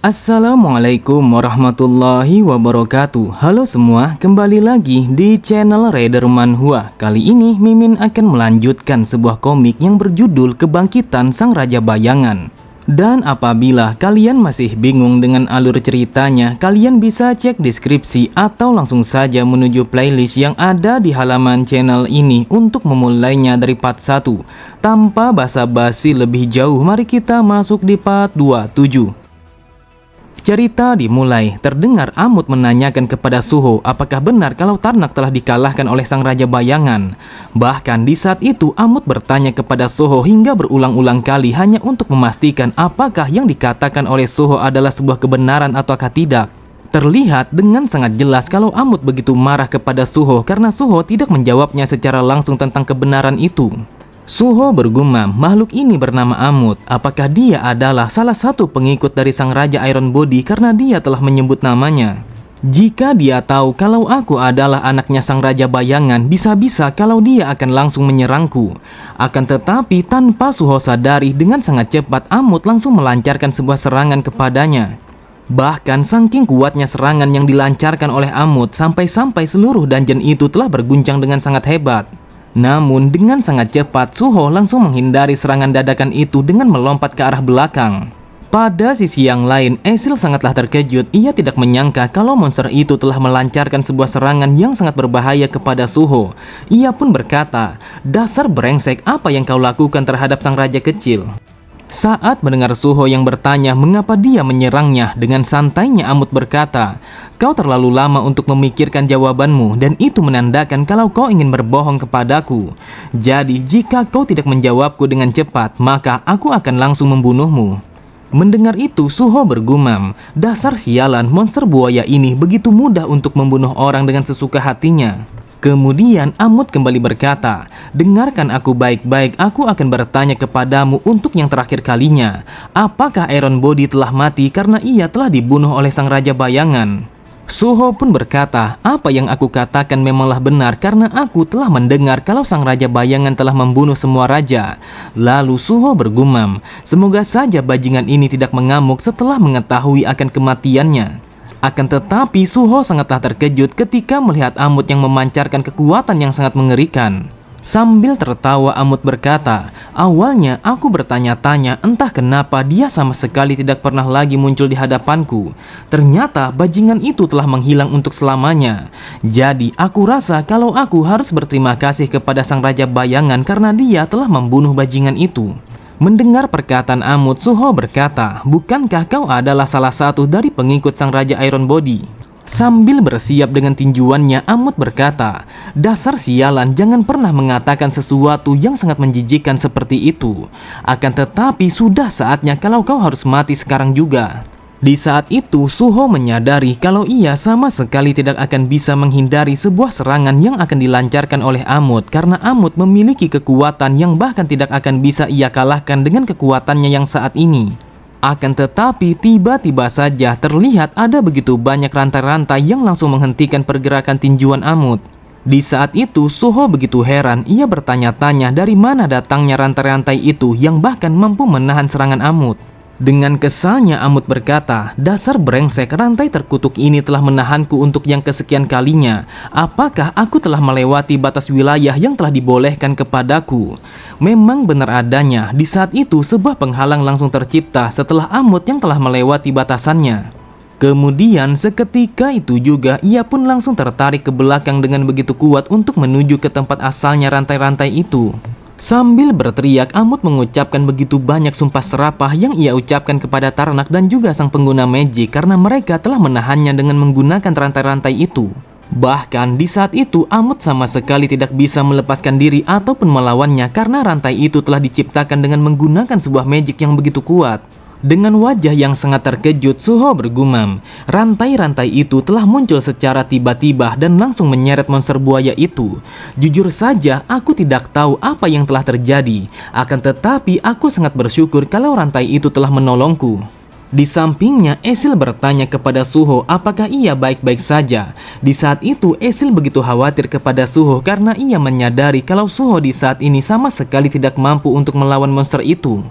Assalamualaikum warahmatullahi wabarakatuh. Halo semua, kembali lagi di channel Raider Manhwa. Kali ini Mimin akan melanjutkan sebuah komik yang berjudul Kebangkitan Sang Raja Bayangan. Dan apabila kalian masih bingung dengan alur ceritanya, kalian bisa cek deskripsi atau langsung saja menuju playlist yang ada di halaman channel ini untuk memulainya dari part 1. Tanpa basa-basi lebih jauh, mari kita masuk di part 27. Cerita dimulai, terdengar Amut menanyakan kepada Suho apakah benar kalau Tarnak telah dikalahkan oleh Sang Raja Bayangan. Bahkan di saat itu Amut bertanya kepada Suho hingga berulang-ulang kali hanya untuk memastikan apakah yang dikatakan oleh Suho adalah sebuah kebenaran ataukah tidak. Terlihat dengan sangat jelas kalau Amut begitu marah kepada Suho karena Suho tidak menjawabnya secara langsung tentang kebenaran itu. Suho bergumam, makhluk ini bernama Amut. Apakah dia adalah salah satu pengikut dari Sang Raja Iron Body karena dia telah menyebut namanya? Jika dia tahu kalau aku adalah anaknya Sang Raja Bayangan, bisa-bisa kalau dia akan langsung menyerangku. Akan tetapi tanpa Suho sadari, dengan sangat cepat Amut langsung melancarkan sebuah serangan kepadanya. Bahkan saking kuatnya serangan yang dilancarkan oleh Amut, sampai-sampai seluruh dungeon itu telah berguncang dengan sangat hebat. Namun dengan sangat cepat Suho langsung menghindari serangan dadakan itu dengan melompat ke arah belakang. Pada sisi yang lain, Esil sangatlah terkejut. Ia tidak menyangka kalau monster itu telah melancarkan sebuah serangan yang sangat berbahaya kepada Suho. Ia pun berkata, "Dasar brengsek, apa yang kau lakukan terhadap sang raja kecil?" Saat mendengar Suho yang bertanya mengapa dia menyerangnya, dengan santainya Amut berkata, "Kau terlalu lama untuk memikirkan jawabanmu dan itu menandakan kalau kau ingin berbohong kepadaku. Jadi jika kau tidak menjawabku dengan cepat, maka aku akan langsung membunuhmu." Mendengar itu Suho bergumam, "Dasar sialan, monster buaya ini begitu mudah untuk membunuh orang dengan sesuka hatinya." Kemudian Amut kembali berkata, "Dengarkan aku baik-baik, aku akan bertanya kepadamu untuk yang terakhir kalinya. Apakah Iron Body telah mati karena ia telah dibunuh oleh Sang Raja Bayangan?" Suho pun berkata, "Apa yang aku katakan memanglah benar karena aku telah mendengar kalau Sang Raja Bayangan telah membunuh semua raja." Lalu Suho bergumam, "Semoga saja bajingan ini tidak mengamuk setelah mengetahui akan kematiannya." Akan tetapi Suho sangatlah terkejut ketika melihat Amut yang memancarkan kekuatan yang sangat mengerikan. Sambil tertawa Amut berkata, "Awalnya aku bertanya-tanya entah kenapa dia sama sekali tidak pernah lagi muncul di hadapanku. Ternyata bajingan itu telah menghilang untuk selamanya. Jadi aku rasa kalau aku harus berterima kasih kepada Sang Raja Bayangan karena dia telah membunuh bajingan itu." Mendengar perkataan Amut, Suho berkata, "Bukankah kau adalah salah satu dari pengikut Sang Raja Iron Body?" Sambil bersiap dengan tinjuannya, Amut berkata, "Dasar sialan, jangan pernah mengatakan sesuatu yang sangat menjijikkan seperti itu. Akan tetapi sudah saatnya kalau kau harus mati sekarang juga." Di saat itu Suho menyadari kalau ia sama sekali tidak akan bisa menghindari sebuah serangan yang akan dilancarkan oleh Amut karena Amut memiliki kekuatan yang bahkan tidak akan bisa ia kalahkan dengan kekuatannya yang saat ini. Akan tetapi tiba-tiba saja terlihat ada begitu banyak rantai-rantai yang langsung menghentikan pergerakan tinjuan Amut. Di saat itu Suho begitu heran, ia bertanya-tanya dari mana datangnya rantai-rantai itu yang bahkan mampu menahan serangan Amut. Dengan kesalnya Amut berkata, "Dasar brengsek, rantai terkutuk ini telah menahanku untuk yang kesekian kalinya. Apakah aku telah melewati batas wilayah yang telah dibolehkan kepadaku?" Memang benar adanya, di saat itu sebuah penghalang langsung tercipta setelah Amut yang telah melewati batasannya. Kemudian seketika itu juga ia pun langsung tertarik ke belakang dengan begitu kuat untuk menuju ke tempat asalnya rantai-rantai itu. Sambil berteriak, Amut mengucapkan begitu banyak sumpah serapah yang ia ucapkan kepada Tarnak dan juga sang pengguna magic karena mereka telah menahannya dengan menggunakan rantai-rantai itu. Bahkan di saat itu Amut sama sekali tidak bisa melepaskan diri ataupun melawannya karena rantai itu telah diciptakan dengan menggunakan sebuah magic yang begitu kuat. Dengan wajah yang sangat terkejut, Suho bergumam, "Rantai-rantai itu telah muncul secara tiba-tiba dan langsung menyeret monster buaya itu. Jujur saja, aku tidak tahu apa yang telah terjadi. Akan tetapi aku sangat bersyukur kalau rantai itu telah menolongku." Di sampingnya, Esil bertanya kepada Suho apakah ia baik-baik saja. Di saat itu, Esil begitu khawatir kepada Suho karena ia menyadari kalau Suho di saat ini sama sekali tidak mampu untuk melawan monster itu.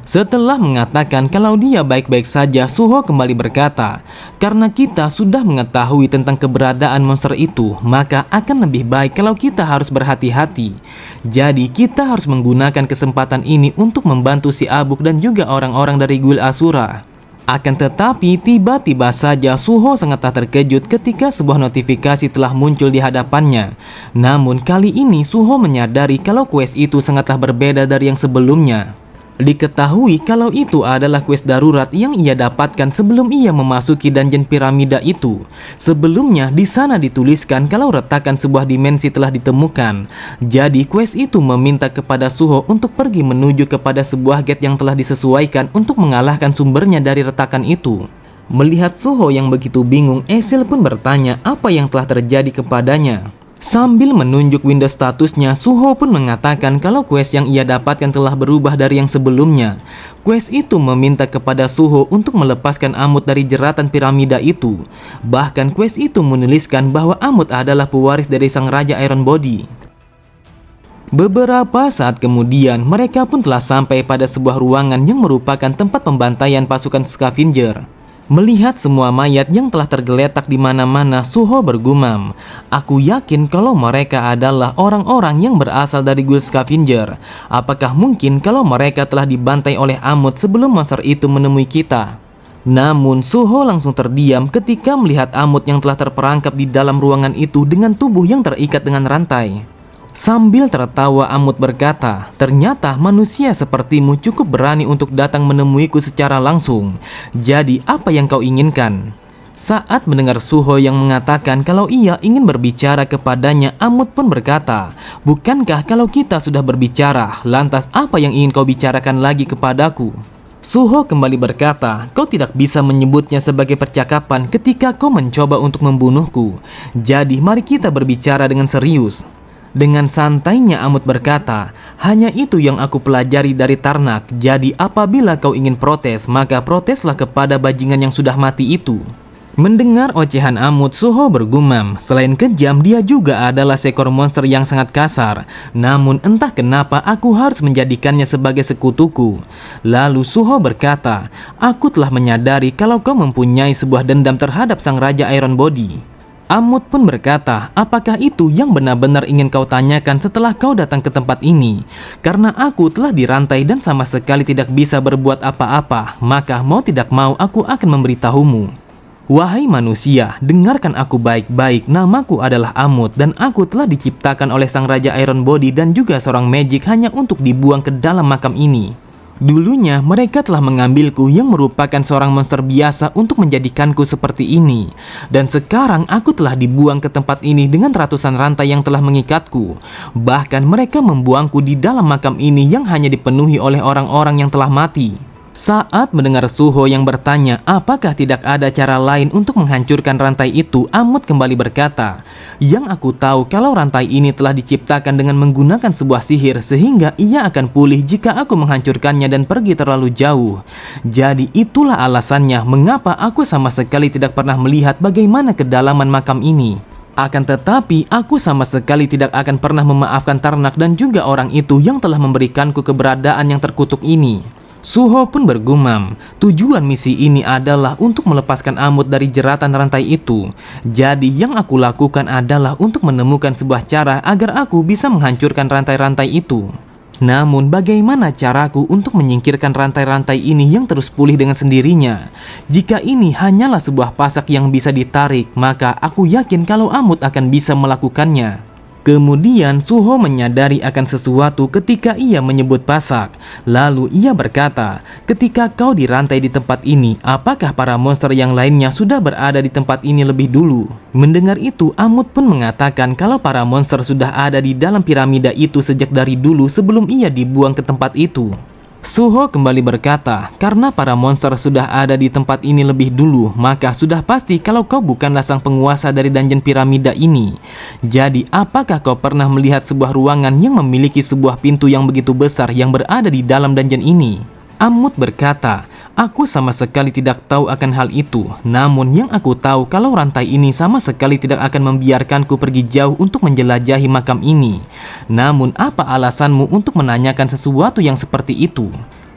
Setelah mengatakan kalau dia baik-baik saja, Suho kembali berkata, "Karena kita sudah mengetahui tentang keberadaan monster itu, maka akan lebih baik kalau kita harus berhati-hati. Jadi kita harus menggunakan kesempatan ini untuk membantu si Abuk dan juga orang-orang dari Guild Asura." Akan tetapi tiba-tiba saja Suho sangatlah terkejut ketika sebuah notifikasi telah muncul di hadapannya. Namun kali ini Suho menyadari kalau quest itu sangatlah berbeda dari yang sebelumnya. Diketahui kalau itu adalah quest darurat yang ia dapatkan sebelum ia memasuki dungeon piramida itu. Sebelumnya di sana dituliskan kalau retakan sebuah dimensi telah ditemukan. Jadi quest itu meminta kepada Suho untuk pergi menuju kepada sebuah gate yang telah disesuaikan untuk mengalahkan sumbernya dari retakan itu. Melihat Suho yang begitu bingung, Esil pun bertanya apa yang telah terjadi kepadanya. Sambil menunjuk window statusnya, Suho pun mengatakan kalau quest yang ia dapatkan telah berubah dari yang sebelumnya. Quest itu meminta kepada Suho untuk melepaskan Amut dari jeratan piramida itu. Bahkan quest itu menuliskan bahwa Amut adalah pewaris dari sang Raja Iron Body. Beberapa saat kemudian, mereka pun telah sampai pada sebuah ruangan yang merupakan tempat pembantaian pasukan scavenger. Melihat semua mayat yang telah tergeletak di mana-mana, Suho bergumam, "Aku yakin kalau mereka adalah orang-orang yang berasal dari Guild Scavenger. Apakah mungkin kalau mereka telah dibantai oleh Amut sebelum monster itu menemui kita?" Namun Suho langsung terdiam ketika melihat Amut yang telah terperangkap di dalam ruangan itu dengan tubuh yang terikat dengan rantai. Sambil tertawa, Amut berkata, "Ternyata manusia sepertimu cukup berani untuk datang menemuiku secara langsung. Jadi apa yang kau inginkan?" Saat mendengar Suho yang mengatakan kalau ia ingin berbicara kepadanya, Amut pun berkata, "Bukankah kalau kita sudah berbicara, lantas apa yang ingin kau bicarakan lagi kepadaku?" Suho kembali berkata, "Kau tidak bisa menyebutnya sebagai percakapan ketika kau mencoba untuk membunuhku. Jadi mari kita berbicara dengan serius." Dengan santainya Amut berkata, "Hanya itu yang aku pelajari dari Tarnak. Jadi apabila kau ingin protes, maka proteslah kepada bajingan yang sudah mati itu." Mendengar ocehan Amut, Suho bergumam, selain kejam, dia juga adalah seekor monster yang sangat kasar. Namun entah kenapa aku harus menjadikannya sebagai sekutuku. Lalu Suho berkata, "Aku telah menyadari kalau kau mempunyai sebuah dendam terhadap sang Raja Iron Body." Amut pun berkata, "Apakah itu yang benar-benar ingin kau tanyakan setelah kau datang ke tempat ini? Karena aku telah dirantai dan sama sekali tidak bisa berbuat apa-apa, maka mau tidak mau aku akan memberitahumu. Wahai manusia, dengarkan aku baik-baik. Namaku adalah Amut dan aku telah diciptakan oleh sang Raja Iron Body dan juga seorang magic hanya untuk dibuang ke dalam makam ini. Dulunya mereka telah mengambilku yang merupakan seorang monster biasa untuk menjadikanku seperti ini. Dan sekarang aku telah dibuang ke tempat ini dengan ratusan rantai yang telah mengikatku. Bahkan mereka membuangku di dalam makam ini yang hanya dipenuhi oleh orang-orang yang telah mati." Saat mendengar Suho yang bertanya apakah tidak ada cara lain untuk menghancurkan rantai itu, Amut kembali berkata, "Yang aku tahu kalau rantai ini telah diciptakan dengan menggunakan sebuah sihir sehingga ia akan pulih jika aku menghancurkannya dan pergi terlalu jauh. Jadi itulah alasannya mengapa aku sama sekali tidak pernah melihat bagaimana kedalaman makam ini. Akan tetapi aku sama sekali tidak akan pernah memaafkan Tarnak dan juga orang itu yang telah memberikanku keberadaan yang terkutuk ini." Suho pun bergumam, "Tujuan misi ini adalah untuk melepaskan Amut dari jeratan rantai itu. Jadi yang aku lakukan adalah untuk menemukan sebuah cara agar aku bisa menghancurkan rantai-rantai itu. Namun bagaimana caraku untuk menyingkirkan rantai-rantai ini yang terus pulih dengan sendirinya? Jika ini hanyalah sebuah pasak yang bisa ditarik, maka aku yakin kalau Amut akan bisa melakukannya." Kemudian Suho menyadari akan sesuatu ketika ia menyebut pasak. Lalu ia berkata, "Ketika kau dirantai di tempat ini, apakah para monster yang lainnya sudah berada di tempat ini lebih dulu?" Mendengar itu, Amut pun mengatakan kalau para monster sudah ada di dalam piramida itu sejak dari dulu sebelum ia dibuang ke tempat itu. Suho kembali berkata, "Karena para monster sudah ada di tempat ini lebih dulu, maka sudah pasti kalau kau bukanlah sang penguasa dari dungeon piramida ini. Jadi apakah kau pernah melihat sebuah ruangan yang memiliki sebuah pintu yang begitu besar yang berada di dalam dungeon ini?" Amut berkata, "Aku sama sekali tidak tahu akan hal itu. Namun yang aku tahu kalau rantai ini sama sekali tidak akan membiarkanku pergi jauh untuk menjelajahi makam ini. Namun apa alasanmu untuk menanyakan sesuatu yang seperti itu?"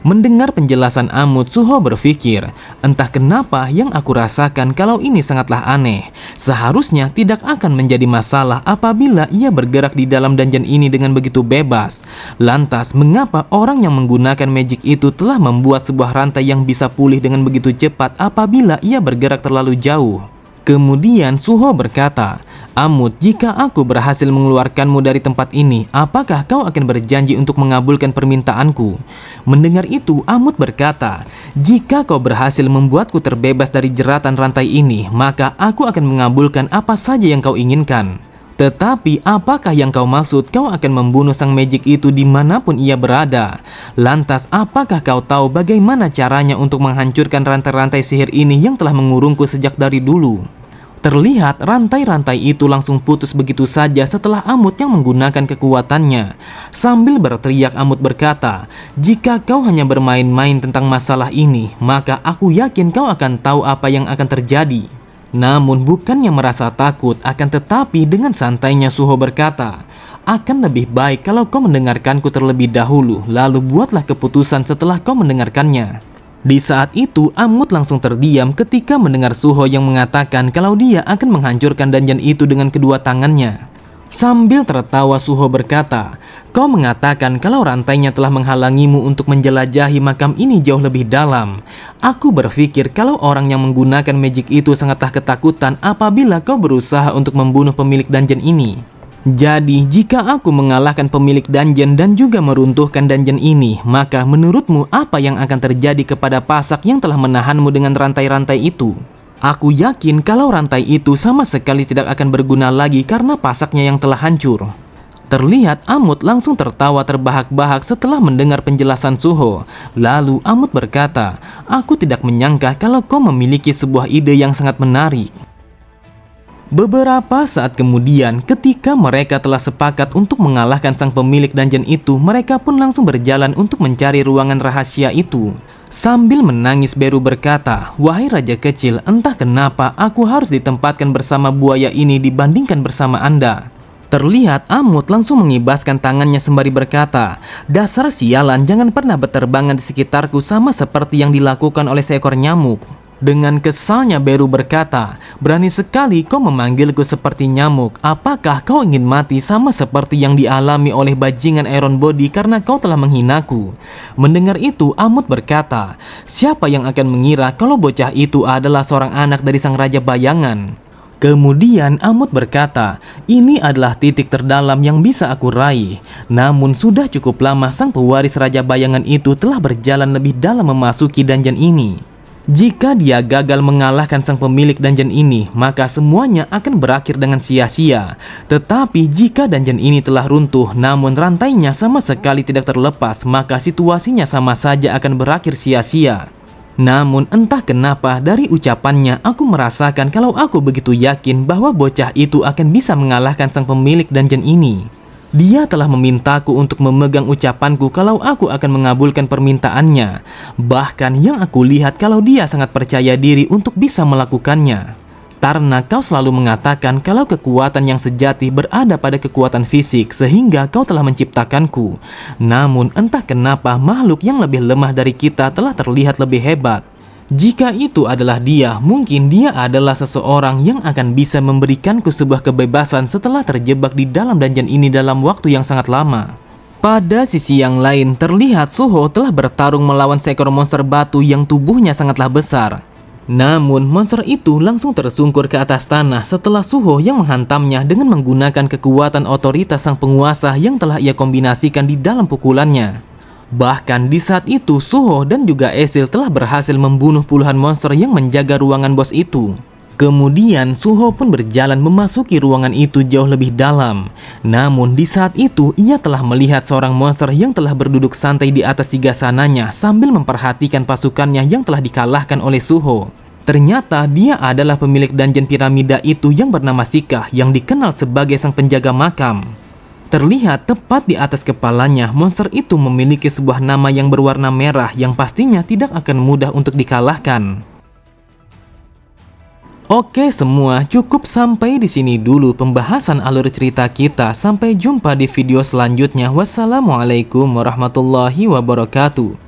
Mendengar penjelasan Amut, Suho berpikir, entah kenapa yang aku rasakan kalau ini sangatlah aneh. Seharusnya tidak akan menjadi masalah apabila ia bergerak di dalam dungeon ini dengan begitu bebas. Lantas, mengapa orang yang menggunakan magic itu telah membuat sebuah rantai yang bisa pulih dengan begitu cepat apabila ia bergerak terlalu jauh? Kemudian Suho berkata, Amut, jika aku berhasil mengeluarkanmu dari tempat ini, apakah kau akan berjanji untuk mengabulkan permintaanku? Mendengar itu, Amut berkata, jika kau berhasil membuatku terbebas dari jeratan rantai ini, maka aku akan mengabulkan apa saja yang kau inginkan. Tetapi apakah yang kau maksud kau akan membunuh sang magic itu dimanapun ia berada? Lantas apakah kau tahu bagaimana caranya untuk menghancurkan rantai-rantai sihir ini yang telah mengurungku sejak dari dulu? Terlihat rantai-rantai itu langsung putus begitu saja setelah Amut yang menggunakan kekuatannya. Sambil berteriak, Amut berkata, jika kau hanya bermain-main tentang masalah ini, maka aku yakin kau akan tahu apa yang akan terjadi. Namun bukannya merasa takut, akan tetapi dengan santainya Suho berkata, akan lebih baik kalau kau mendengarkanku terlebih dahulu, lalu buatlah keputusan setelah kau mendengarkannya. Di saat itu, Amut langsung terdiam ketika mendengar Suho yang mengatakan kalau dia akan menghancurkan dungeon itu dengan kedua tangannya. Sambil tertawa, Suho berkata, kau mengatakan kalau rantainya telah menghalangimu untuk menjelajahi makam ini jauh lebih dalam. Aku berpikir kalau orang yang menggunakan magic itu sangatlah ketakutan apabila kau berusaha untuk membunuh pemilik dungeon ini. Jadi, jika aku mengalahkan pemilik dungeon dan juga meruntuhkan dungeon ini, maka menurutmu apa yang akan terjadi kepada pasak yang telah menahanmu dengan rantai-rantai itu? Aku yakin kalau rantai itu sama sekali tidak akan berguna lagi karena pasaknya yang telah hancur. Terlihat Amut langsung tertawa terbahak-bahak setelah mendengar penjelasan Suho. Lalu Amut berkata, aku tidak menyangka kalau kau memiliki sebuah ide yang sangat menarik. Beberapa saat kemudian, ketika mereka telah sepakat untuk mengalahkan sang pemilik dungeon itu, mereka pun langsung berjalan untuk mencari ruangan rahasia itu. Sambil menangis, Beru berkata, wahai raja kecil, entah kenapa aku harus ditempatkan bersama buaya ini dibandingkan bersama Anda. Terlihat Amut langsung mengibaskan tangannya sembari berkata, dasar sialan, jangan pernah berterbangan di sekitarku sama seperti yang dilakukan oleh seekor nyamuk. Dengan kesalnya Beru berkata, berani sekali kau memanggilku seperti nyamuk. Apakah kau ingin mati sama seperti yang dialami oleh bajingan Iron Body karena kau telah menghinaku? Mendengar itu Amut berkata, siapa yang akan mengira kalau bocah itu adalah seorang anak dari sang raja bayangan? Kemudian Amut berkata, ini adalah titik terdalam yang bisa aku raih. Namun sudah cukup lama sang pewaris raja bayangan itu telah berjalan lebih dalam memasuki dungeon ini. Jika dia gagal mengalahkan sang pemilik dungeon ini, maka semuanya akan berakhir dengan sia-sia. Tetapi jika dungeon ini telah runtuh namun rantainya sama sekali tidak terlepas, maka situasinya sama saja akan berakhir sia-sia. Namun entah kenapa dari ucapannya aku merasakan kalau aku begitu yakin bahwa bocah itu akan bisa mengalahkan sang pemilik dungeon ini. Dia telah memintaku untuk memegang ucapanku kalau aku akan mengabulkan permintaannya. Bahkan yang aku lihat kalau dia sangat percaya diri untuk bisa melakukannya. Karena kau selalu mengatakan kalau kekuatan yang sejati berada pada kekuatan fisik sehingga kau telah menciptakanku. Namun entah kenapa makhluk yang lebih lemah dari kita telah terlihat lebih hebat. Jika itu adalah dia, mungkin dia adalah seseorang yang akan bisa memberikanku sebuah kebebasan setelah terjebak di dalam dungeon ini dalam waktu yang sangat lama. Pada sisi yang lain, terlihat Suho telah bertarung melawan seekor monster batu yang tubuhnya sangatlah besar. Namun, monster itu langsung tersungkur ke atas tanah setelah Suho yang menghantamnya dengan menggunakan kekuatan otoritas sang penguasa yang telah ia kombinasikan di dalam pukulannya. Bahkan di saat itu Suho dan juga Esil telah berhasil membunuh puluhan monster yang menjaga ruangan bos itu. Kemudian Suho pun berjalan memasuki ruangan itu jauh lebih dalam. Namun di saat itu ia telah melihat seorang monster yang telah berduduk santai di atas singgasananya sambil memperhatikan pasukannya yang telah dikalahkan oleh Suho. Ternyata dia adalah pemilik dungeon piramida itu yang bernama Sika yang dikenal sebagai sang penjaga makam. Terlihat tepat di atas kepalanya, monster itu memiliki sebuah nama yang berwarna merah yang pastinya tidak akan mudah untuk dikalahkan. Oke semua, cukup sampai di sini dulu pembahasan alur cerita kita. Sampai jumpa di video selanjutnya. Wassalamualaikum warahmatullahi wabarakatuh.